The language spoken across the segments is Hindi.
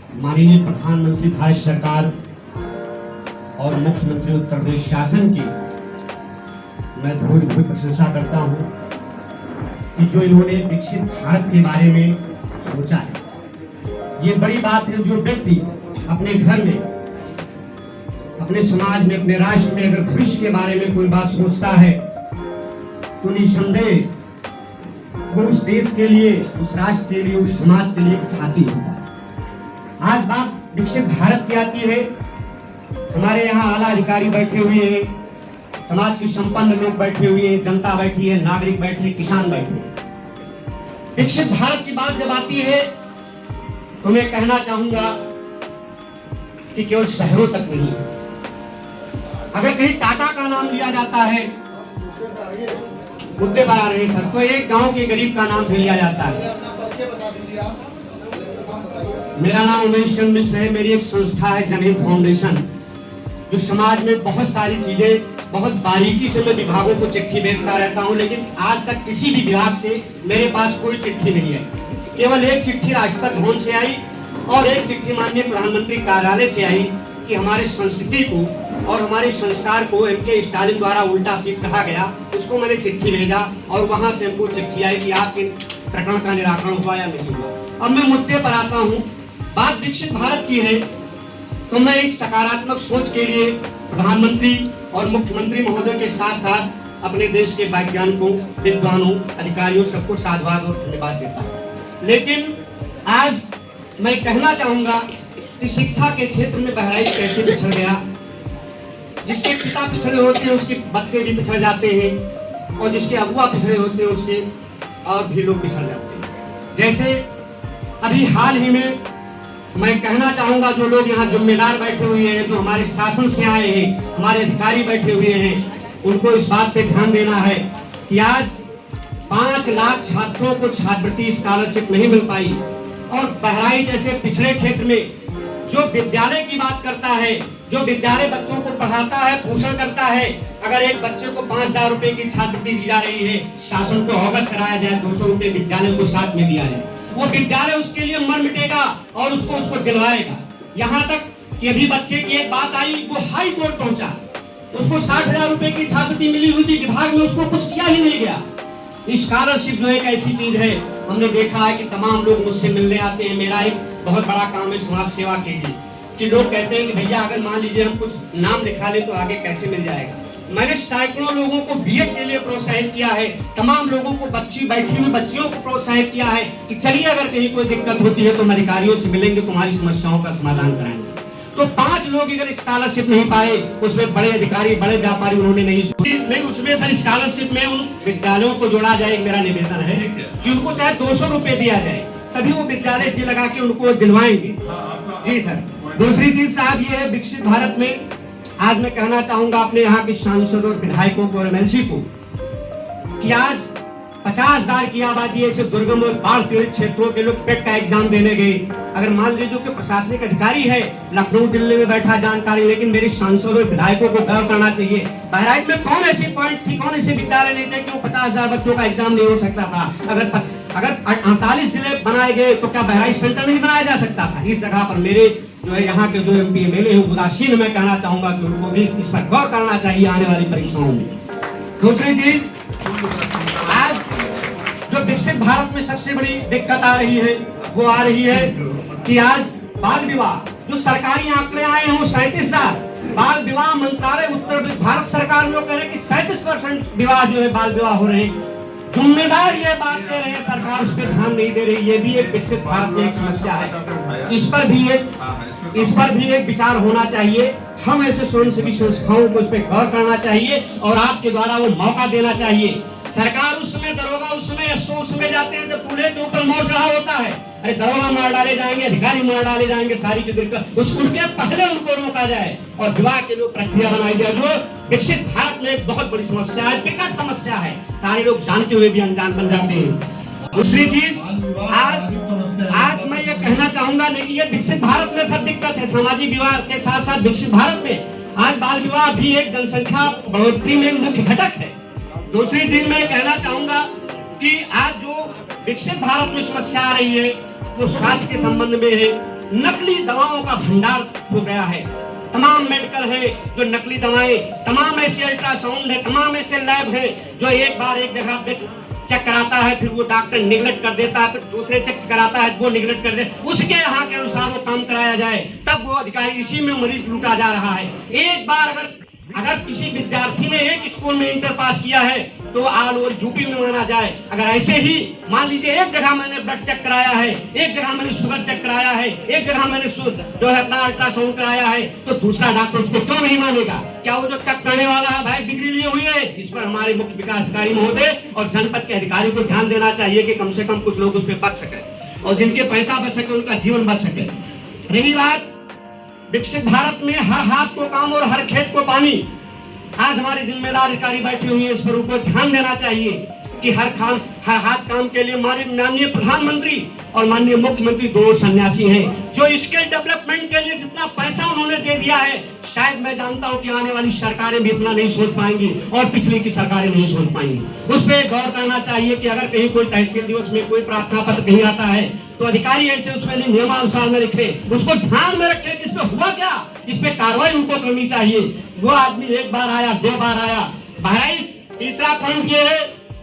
माननीय प्रधानमंत्री भारत सरकार और मुख्यमंत्री उत्तर प्रदेश शासन की मैं बहुत प्रशंसा करता हूं कि जो इन्होंने विकसित भारत के बारे में सोचा है। ये बड़ी बात है, जो व्यक्ति अपने घर में, अपने समाज में, अपने राष्ट्र में अगर भविष्य के बारे में कोई बात सोचता है तो निसंदेह वो उस देश के लिए, उस राष्ट्र के लिए, उस समाज के लिए खाती होता है। आज बात विकसित भारत की आती है। हमारे यहाँ आला अधिकारी बैठे हुए हैं, समाज के संपन्न लोग बैठे हुए हैं, जनता बैठी है, नागरिक बैठे हैं, किसान बैठे हैं। विकसित भारत की बात जब आती है तो मैं कहना चाहूंगा कि केवल शहरों तक नहीं है। अगर कहीं टाटा का नाम लिया जाता है, मुद्दे पर आ रहे सर, तो एक गांव के गरीब का नाम भी लिया जाता है। मेरा नाम उमेश चंद्र मिश्र है। मेरी एक संस्था है जनहित फाउंडेशन, जो समाज में बहुत सारी चीजें बहुत बारीकी से मैं विभागों को चिट्ठी भेजता रहता हूं, लेकिन आज तक किसी भी विभाग से मेरे पास कोई चिट्ठी नहीं है। केवल एक चिट्ठी राष्ट्रपति भवन से आई और एक चिट्ठी माननीय प्रधानमंत्री कार्यालय से आई कि हमारे संस्कृति को और हमारे संस्कार को एम.के. स्टालिन द्वारा उल्टा सीट कहा गया। उसको मैंने चिट्ठी भेजा और वहां से हमको चिट्ठी आई कि आपके प्रकरण का निराकरण हुआ या नहीं हुआ। अब मैं मुद्दे पर आता हूं। बात विकसित भारत की है तो मैं इस सकारात्मक सोच के लिए प्रधानमंत्री और मुख्यमंत्री महोदय के साथ साथ अपने देश के वैज्ञानिकों, विद्वानों, अधिकारियों सबको साधुवाद और धन्यवाद देता हूं। लेकिन आज मैं कहना चाहूंगा कि शिक्षा के क्षेत्र में बहराइच कैसे पिछड़ गया। जिसके पिता पिछड़े होते हैं उसके बच्चे भी पिछड़ जाते हैं, और जिसके अगुआ पिछड़े होते हैं उसके और भी लोग पिछड़ जाते हैं। जैसे अभी हाल ही में मैं कहना चाहूंगा, जो लोग यहाँ जिम्मेदार बैठे हुए हैं, जो हमारे शासन से आए हैं, हमारे अधिकारी बैठे हुए हैं, उनको इस बात पे ध्यान देना है कि आज 5 लाख छात्रों को छात्रवृत्ति स्कॉलरशिप नहीं मिल पाई। और बहराइच जैसे पिछड़े क्षेत्र में जो विद्यालय की बात करता है, जो विद्यालय बच्चों को पढ़ाता है, पोषण करता है, अगर एक बच्चे को 5,000 रुपए की छात्रवृत्ति दी जा रही है, शासन को अवगत कराया जाए, 200 रुपए विद्यालय को साथ में दिया जाए, वो विद्यालय उसके लिए मर मिटेगा और उसको दिलवाएगा। यहाँ तक कि अभी बच्चे की एक बात आई, वो हाई कोर्ट पहुंचा, उसको 60,000 रुपए की छात्रवृत्ति मिली हुई थी, विभाग में उसको कुछ किया ही नहीं गया। स्कॉलरशिप जो एक ऐसी चीज है, हमने देखा है कि तमाम लोग मुझसे मिलने आते हैं। मेरा एक बहुत बड़ा काम है समाज सेवा के लिए, कि लोग कहते हैं कि भैया अगर मान लीजिए हम कुछ नाम लिखा ले तो आगे कैसे मिल जाएगा। मैंने सैकड़ों लोगों को बीएड के लिए प्रोत्साहित किया है, तमाम लोगों को बैठी हुई बच्चियों को प्रोत्साहित किया है कि चलिए अगर कहीं कोई दिक्कत होती है तो हम अधिकारियों से मिलेंगे, तुम्हारी समस्याओं का समाधान कराएंगे। तो 5 लोग अगर स्कॉलरशिप नहीं पाए, उसमें बड़े अधिकारी, बड़े व्यापारी उन्होंने नहीं उसमें सर स्कॉलरशिप में उन विद्यालयों को जोड़ा जाए। मेरा निवेदन है कि उनको चाहे 200 रुपए दिया जाए, तभी वो विद्यालय जी लगा के उनको दिलवाएंगे। जी सर। दूसरी चीज साहब ये है, विकसित भारत में आज मैं कहना चाहूंगा अपने यहाँ के सांसद और विधायकों को और एमएलसी को कि आज 50,000 की आबादी ऐसे दुर्गम और बाढ़ पीड़ित क्षेत्रों के लोग पेट का एग्जाम देने गए। अगर मान लीजिए कि प्रशासनिक अधिकारी है लखनऊ दिल्ली में बैठा जानकारी, लेकिन मेरे सांसद और विधायकों को गौर करना चाहिए, बहराइच में कौन ऐसी पॉइंट थी, कौन ऐसे विद्यालय नहीं थे कि वो 50,000 बच्चों का एग्जाम नहीं हो सकता था। अगर 48 जिले बनाए गए तो क्या बहराइच सेंटर नहीं बनाया जा सकता था। इस जगह पर मेरे जो है यहाँ के जो एमपी एमएलए हैं उदासीन, मैं कहना चाहूंगा कि उनको भी इस पर गौर करना चाहिए आने वाली परीक्षाओं में। दूसरी चीज, आज जो विकसित भारत में सबसे बड़ी दिक्कत आ रही है वो आ रही है कि आज बाल विवाह, जो सरकारी आंकड़े आए हैं वो 37,000 बाल विवाह मंत्रालय उत्तर भारत सरकार में कह रहे हैं कि 37% विवाह जो है बाल विवाह हो रहे हैं। जिम्मेदार ये बात कह रहे हैं, सरकार उस पर ध्यान नहीं दे रही। ये भी एक विकसित भारत में एक समस्या है। इस पर भी एक विचार होना चाहिए। हम ऐसे स्वयंसेवी संस्थाओं को इस पर गौर करना चाहिए और आपके द्वारा वो मौका देना चाहिए। सरकार उस समय दरोगा, उस समय एसओ उस समय जाते हैं जब दूल्हे के ऊपर मोर चढ़ा होता है। अरे दरोगा मार डाले जाएंगे, अधिकारी मार डाले जाएंगे, सारी की दिक्कत उनके पहले उनको रोका जाए और विवाह के लिए प्रक्रिया बनाई जाए, जो विकसित भारत में एक बहुत बड़ी समस्या है, विकट समस्या है। सारे लोग जानते हुए भी अनजान बन जाते हैं। दूसरी चीज, आज मैं ये कहना चाहूंगा, लेकिन ये विकसित भारत में सब दिक्कत है। सामाजिक विवाह के साथ साथ विकसित भारत में आज बाल विवाह भी एक जनसंख्या बढ़ोतरी में एक मुख्य घटक है। दूसरी चीज मैं कहना चाहूंगा कि आज जो विकसित भारत में समस्या आ रही है वो स्वास्थ्य के संबंध में है। नकली दवाओं का भंडार हो गया है। तमाम मेडिकल है जो नकली दवाएं, तमाम ऐसे अल्ट्रासाउंड है, तमाम ऐसे लैब है जो एक बार एक जगह पे चेक कराता है, फिर वो डॉक्टर निगलेक्ट कर देता है, फिर दूसरे चेक कराता है, वो निगलेक्ट कर दे, उसके यहाँ के अनुसार वो काम कराया जाए, तब वो अधिकारी इसी में मरीज लूटा जा रहा है। एक बार अगर किसी विद्यार्थी ने एक स्कूल में इंटर पास किया है तो ऑल ओवर यूपी में माना जाए। अगर ऐसे ही मान लीजिए एक जगह मैंने ब्लड चेक कराया है, एक जगह मैंने शुगर चेक कराया है, एक जगह मैंने जो है अपना अल्ट्रासाउंड कराया है, तो दूसरा डॉक्टर उसको क्यों नहीं मानेगा? क्या वो जो चेक करने वाला है भाई डिग्री लिए हुई है? इस पर हमारे मुख्य विकास अधिकारी महोदय और जनपद के अधिकारी को ध्यान देना चाहिए कि कम से कम कुछ लोग उस पर बच सके और जिनके पैसा बच सके उनका जीवन बच सके। रही बात विकसित भारत में हर हाथ को काम और हर खेत को पानी, आज हमारे जिम्मेदार अधिकारी बैठे हुए हैं, इस पर उनको ध्यान देना चाहिए कि हर हाथ काम के लिए हमारे माननीय प्रधानमंत्री और माननीय मुख्यमंत्री दो सन्यासी हैं जो स्किल डेवलपमेंट के लिए जितना पैसा उन्होंने दे दिया है, शायद मैं जानता हूं कि आने वाली सरकारें भी इतना नहीं सोच पाएंगी और पिछली की सरकारें नहीं सोच पाएंगी। उस पर गौर करना चाहिए कि अगर कहीं कोई तहसील दिवस में कोई प्रार्थना पत्र कहीं आता है तो अधिकारी ऐसे उसमें नियमानुसार में लिखे, उसको ध्यान में रखे कि इस पे हुआ क्या, इस पे कार्रवाई उनको करनी चाहिए। वो आदमी एक बार आया, दो बार आया। बहरहाल तीसरा पॉइंट ये है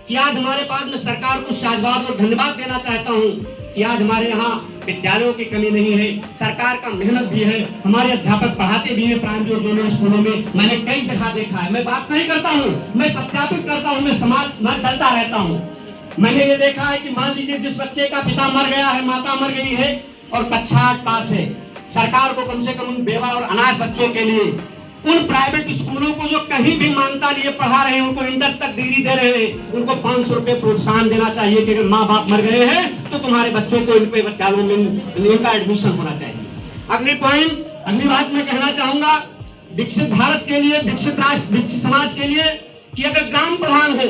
कि आज हमारे पास में सरकार को साधुवाद और धन्यवाद देना चाहता हूँ कि आज हमारे यहाँ विद्यालयों की कमी नहीं है, सरकार का मेहनत भी है, हमारे अध्यापक पढ़ाते भी हैं प्राइमरी और जूनियर स्कूलों में। मैंने कई जगह देखा है, मैं बात नहीं करता हूँ, मैं सत्यापित करता हूँ, मैं समाज में चलता रहता हूँ। मैंने ये देखा है कि मान लीजिए जिस बच्चे का पिता मर गया है, माता मर गई है और कक्षा 8 पास है, सरकार को कम से कम उन बेवा और अनाथ बच्चों के लिए उन प्राइवेट स्कूलों को जो कहीं भी मान्यता लिए पढ़ा रहे हैं, उनको इंटर तक डिग्री दे रहे हैं, उनको 500 रुपए प्रोत्साहन देना चाहिए कि अगर माँ बाप मर गए हैं तो तुम्हारे बच्चों को इनके विद्यालयों में इनका एडमिशन होना चाहिए। अगली पॉइंट, अगली बात मैं कहना चाहूंगा विकसित भारत के लिए, विकसित राष्ट्र, विकसित समाज के लिए कि अगर ग्राम प्रधान है,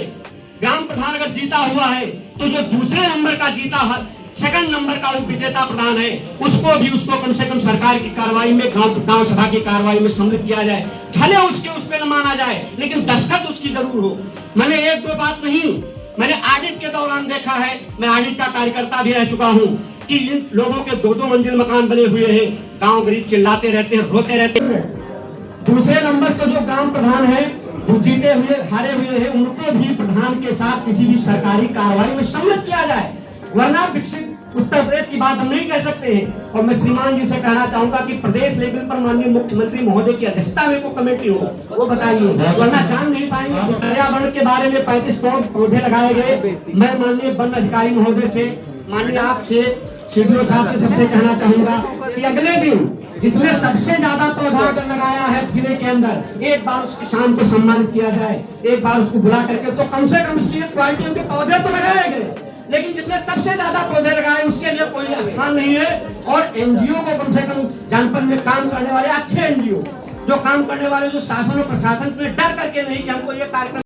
ग्राम प्रधान अगर जीता हुआ है तो जो दूसरे नंबर का जीता है, सेकंड नंबर का विजेता प्रधान है, उसको कम से कम सरकार की कार्रवाई में, गांव सभा की कार्रवाई में सम्मिलित किया जाए। भले उस पे न माना जाए लेकिन दस्तखत उसकी जरूर हो। मैंने एक दो बात नहीं, मैंने ऑडिट के दौरान देखा है, मैं ऑडिट का कार्यकर्ता भी रह चुका हूँ कि इन लोगों के 2-2 मंजिल मकान बने हुए हैं, गाँव गरीब चिल्लाते रहते हैं, रोते रहते हैं। दूसरे नंबर का जो ग्राम प्रधान है वो जीते हुए हारे हुए हैं, उनको भी प्रधान के साथ किसी भी सरकारी कार्रवाई में सम्मिलित किया जाए, वरना विकसित उत्तर प्रदेश की बात हम नहीं कह सकते हैं। और मैं श्रीमान जी से कहना चाहूंगा कि प्रदेश लेवल पर माननीय मुख्यमंत्री महोदय की अध्यक्षता में कोई कमेटी हो, वो बताइए, वरना जान नहीं पाएंगे। पर्यावरण के बारे में 35 पौधे लगाए गए। मैं माननीय वन अधिकारी महोदय से, माननीय आपसे, सीडीओ साहब से सबसे कहना चाहूंगा कि अगले दिन जिसने सबसे ज्यादा पौधा अगर लगाया है जिले के अंदर, एक बार उसके शाम को सम्मानित किया जाए, एक बार उसको बुला करके, तो कम से कम इसकी क्वालिटी के पौधे तो लगाए गए, लेकिन जिसने सबसे ज्यादा पौधे लगाए उसके लिए कोई स्थान नहीं है। और एनजीओ को कम से कम जनपद में काम करने वाले अच्छे एनजीओ जो काम करने वाले, जो शासन और प्रशासन में डर करके नहीं कि हमको ये कार्यक्रम